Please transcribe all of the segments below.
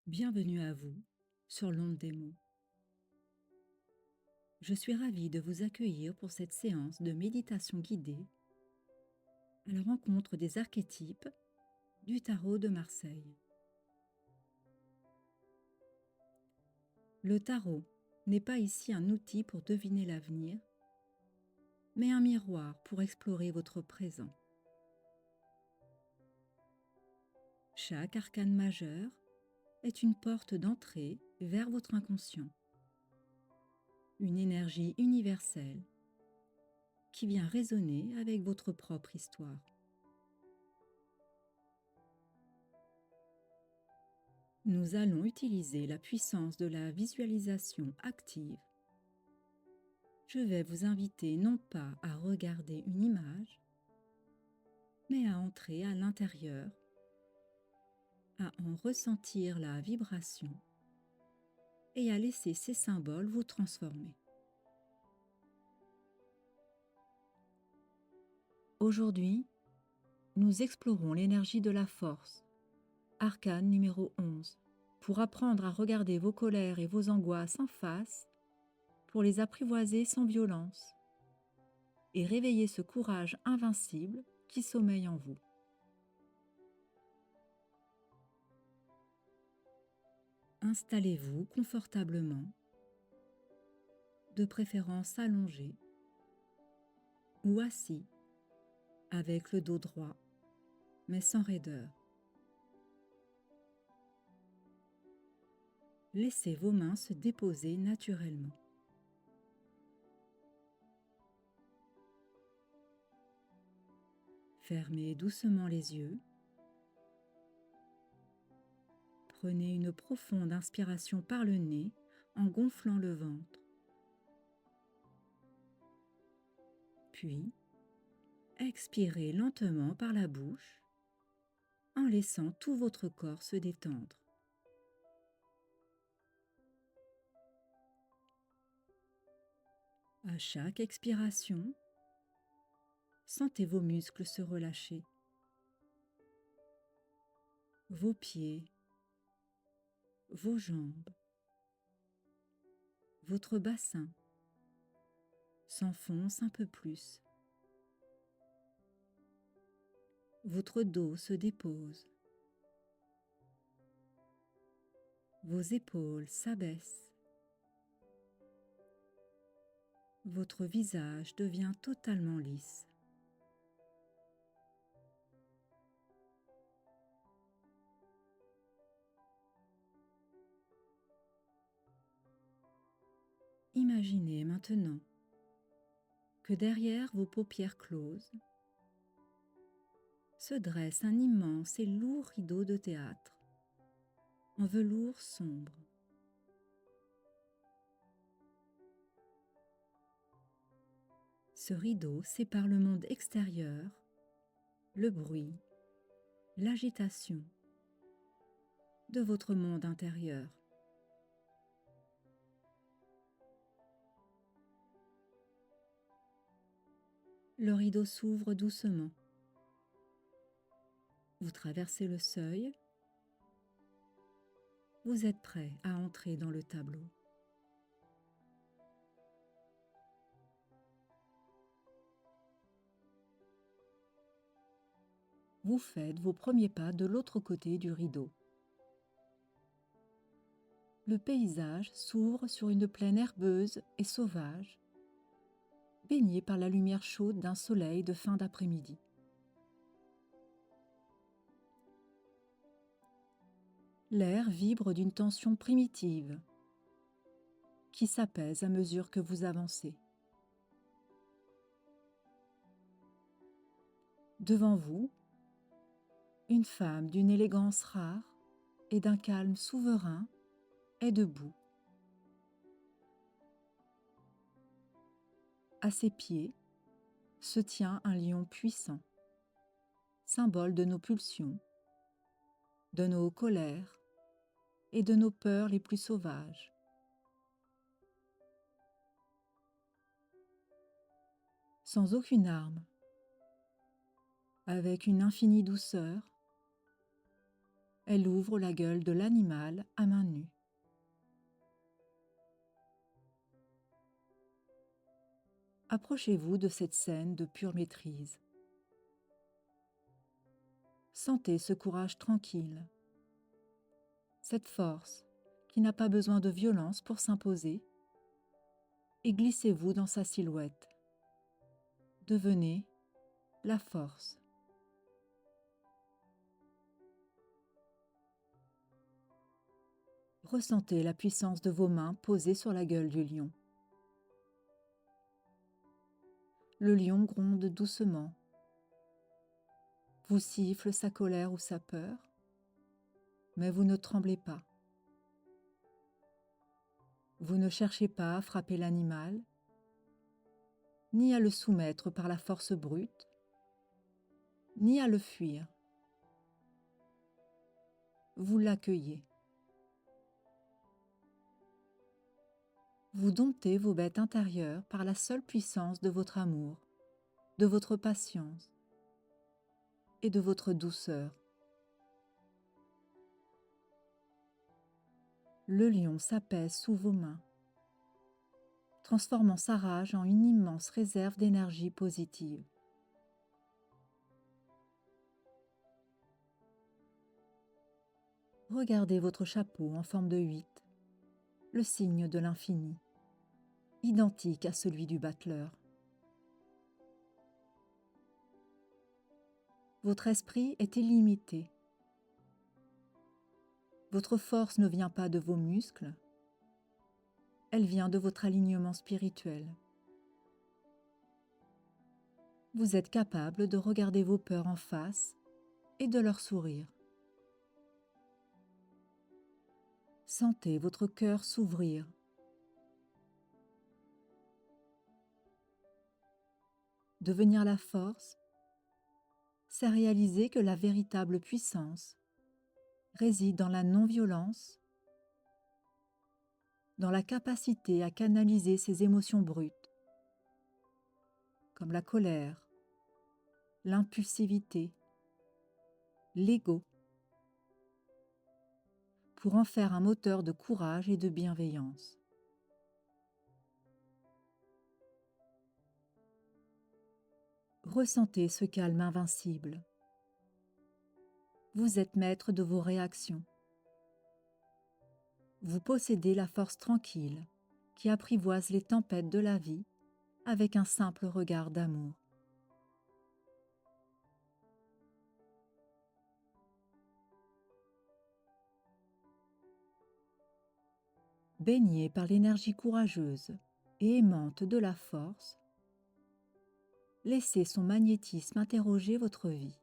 Bienvenue à vous sur l'onde des mots. Je suis ravie de vous accueillir pour cette séance de méditation guidée à la rencontre des archétypes du tarot de Marseille. Le tarot n'est pas ici un outil pour deviner l'avenir, mais un miroir pour explorer votre présent. Chaque arcane majeur est une porte d'entrée vers votre inconscient, une énergie universelle qui vient résonner avec votre propre histoire. Nous allons utiliser la puissance de la visualisation active. Je vais vous inviter non pas à regarder une image, mais à entrer à l'intérieur, à en ressentir la vibration et à laisser ces symboles vous transformer. Aujourd'hui, nous explorons l'énergie de la force, arcane numéro 11, pour apprendre à regarder vos colères et vos angoisses en face, pour les apprivoiser sans violence et réveiller ce courage invincible qui sommeille en vous. Installez-vous confortablement, de préférence allongé ou assis, avec le dos droit, mais sans raideur. Laissez vos mains se déposer naturellement. Fermez doucement les yeux. Prenez une profonde inspiration par le nez en gonflant le ventre. Puis, expirez lentement par la bouche en laissant tout votre corps se détendre. À chaque expiration, sentez vos muscles se relâcher. Vos pieds, vos jambes, votre bassin s'enfonce un peu plus. Votre dos se dépose. Vos épaules s'abaissent. Votre visage devient totalement lisse. Imaginez maintenant que derrière vos paupières closes se dresse un immense et lourd rideau de théâtre en velours sombre. Ce rideau sépare le monde extérieur, le bruit, l'agitation, de votre monde intérieur. Le rideau s'ouvre doucement. Vous traversez le seuil. Vous êtes prêt à entrer dans le tableau. Vous faites vos premiers pas de l'autre côté du rideau. Le paysage s'ouvre sur une plaine herbeuse et sauvage, baignée par la lumière chaude d'un soleil de fin d'après-midi. L'air vibre d'une tension primitive qui s'apaise à mesure que vous avancez. Devant vous, une femme d'une élégance rare et d'un calme souverain est debout. À ses pieds se tient un lion puissant, symbole de nos pulsions, de nos colères et de nos peurs les plus sauvages. Sans aucune arme, avec une infinie douceur, Elle ouvre la gueule de l'animal à main nue. Approchez-vous de cette scène de pure maîtrise. Sentez ce courage tranquille, cette force qui n'a pas besoin de violence pour s'imposer, et glissez-vous dans sa silhouette. Devenez la force. Ressentez la puissance de vos mains posées sur la gueule du lion. Le lion gronde doucement, vous siffle sa colère ou sa peur, mais vous ne tremblez pas. Vous ne cherchez pas à frapper l'animal, ni à le soumettre par la force brute, ni à le fuir. Vous l'accueillez. Vous domptez vos bêtes intérieures par la seule puissance de votre amour, de votre patience et de votre douceur. Le lion s'apaise sous vos mains, transformant sa rage en une immense réserve d'énergie positive. Regardez votre chapeau en forme de 8, le signe de l'infini, identique à celui du battleur. Votre esprit est illimité. Votre force ne vient pas de vos muscles, elle vient de votre alignement spirituel. Vous êtes capable de regarder vos peurs en face et de leur sourire. Sentez votre cœur s'ouvrir. Devenir la force, c'est réaliser que la véritable puissance réside dans la non-violence, dans la capacité à canaliser ses émotions brutes, comme la colère, l'impulsivité, l'ego, pour en faire un moteur de courage et de bienveillance. Ressentez ce calme invincible. Vous êtes maître de vos réactions. Vous possédez la force tranquille qui apprivoise les tempêtes de la vie avec un simple regard d'amour. Baigné par l'énergie courageuse et aimante de la force, laissez son magnétisme interroger votre vie.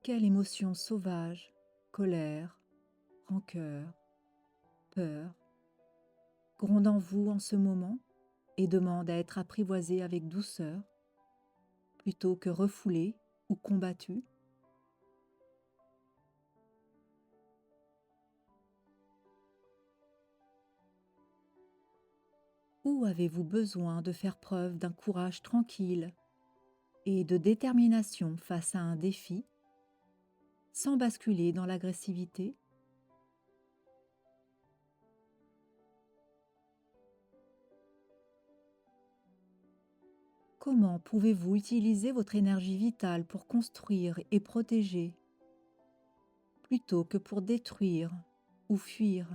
Quelle émotion sauvage, colère, rancœur, peur, gronde en vous en ce moment et demande à être apprivoisée avec douceur, plutôt que refoulée ou combattue? Où avez-vous besoin de faire preuve d'un courage tranquille et de détermination face à un défi, sans basculer dans l'agressivité? Comment pouvez-vous utiliser votre énergie vitale pour construire et protéger, plutôt que pour détruire ou fuir?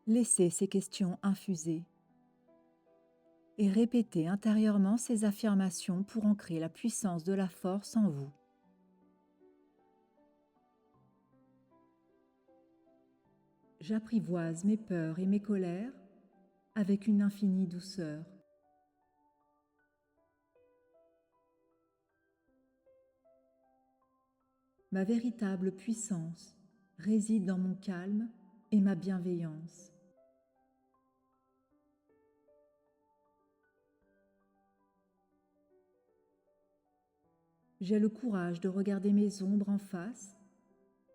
Laissez ces questions infuser et répétez intérieurement ces affirmations pour ancrer la puissance de la force en vous. J'apprivoise mes peurs et mes colères avec une infinie douceur. Ma véritable puissance réside dans mon calme et ma bienveillance. J'ai le courage de regarder mes ombres en face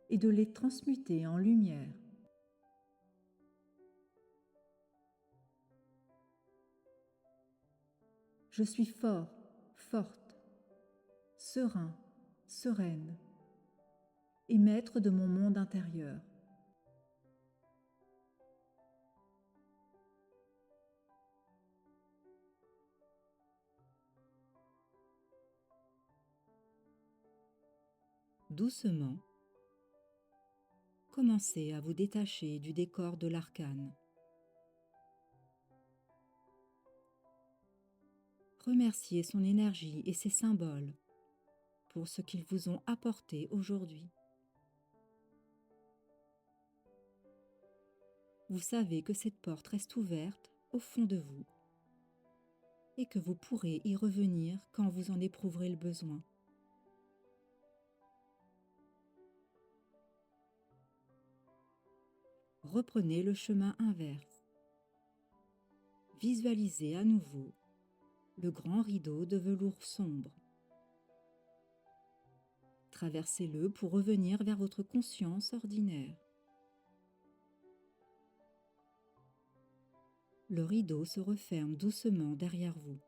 et de les transmuter en lumière. Je suis fort, forte, serein, sereine, et maître de mon monde intérieur. Doucement, commencez à vous détacher du décor de l'arcane. Remerciez son énergie et ses symboles pour ce qu'ils vous ont apporté aujourd'hui. Vous savez que cette porte reste ouverte au fond de vous et que vous pourrez y revenir quand vous en éprouverez le besoin. Reprenez le chemin inverse. Visualisez à nouveau le grand rideau de velours sombre. Traversez-le pour revenir vers votre conscience ordinaire. Le rideau se referme doucement derrière vous.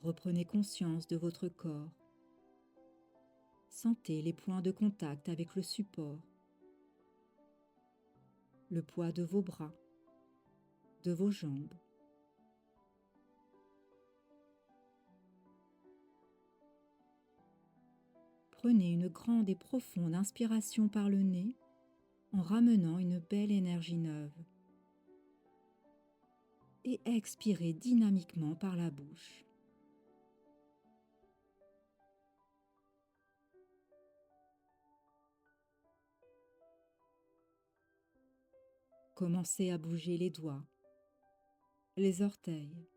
Reprenez conscience de votre corps. Sentez les points de contact avec le support, le poids de vos bras, de vos jambes. Prenez une grande et profonde inspiration par le nez en ramenant une belle énergie neuve. Et expirez dynamiquement par la bouche. Commencez à bouger les doigts, les orteils.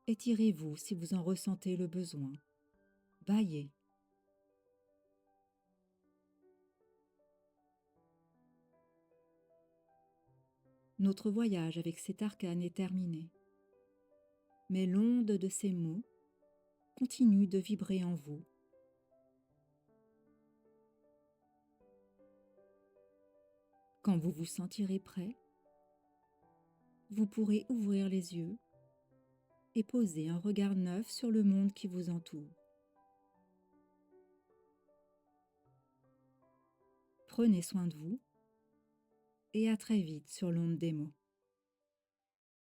Étirez-vous si vous en ressentez le besoin. Bâillez. Notre voyage avec cet arcane est terminé. Mais l'onde de ces mots continue de vibrer en vous. Quand vous vous sentirez prêt, vous pourrez ouvrir les yeux et poser un regard neuf sur le monde qui vous entoure. Prenez soin de vous et à très vite sur l'onde des mots.